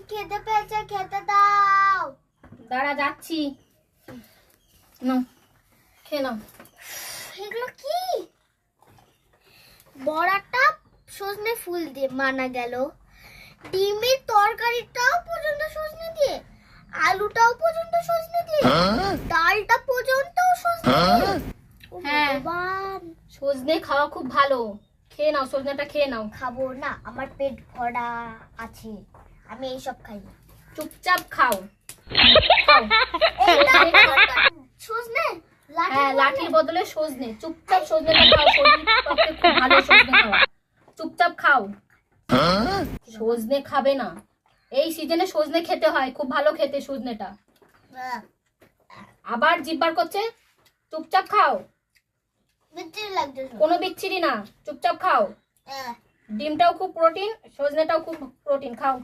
খেতে পেয়েছে, খেতে দাও। দাঁড়া যাচ্ছি, নাও খেয়ে নাও। এগুলো কি? বড়াটা সজনে ফুল দিয়ে মানা গেল, ডিমের তরকারিটাও পর্যন্ত সজনে দিয়ে, আলুটাও পর্যন্ত সজনে দিয়ে, ডালটা পর্যন্ত সজনে দিয়ে। ও হ্যাঁ। ভগবান, সজনে খাওয়া খুব ভালো, খেয়ে নাও, সজনেটা খেয়ে নাও। খাবো না, আমার পেট ভরা আছে, আমি এইসব খাই না। চুপচাপ খাও, খাও। সজনে খাওয়াটা- সজনে হ্যাঁ, লাঠির বদলে সজনে, চুপচাপ সজনেটা খাও, শরীরের পক্ষে খুব ভালো সজনে খাওয়া। চুপচাপ খাও, সজনে খাবে না। এই সিজনে সজনে খেতে হয়, খুব ভালো খেতে সজনেটা। আবার জিভ বার করছে, চুপচাপ খাও। বিচ্ছিরি লাগছে। কোনো বিচ্ছিরি না, চুপচাপ খাও। ডিমটাও খুব প্রোটিন, সজনেটাও খুব প্রোটিন, খাও।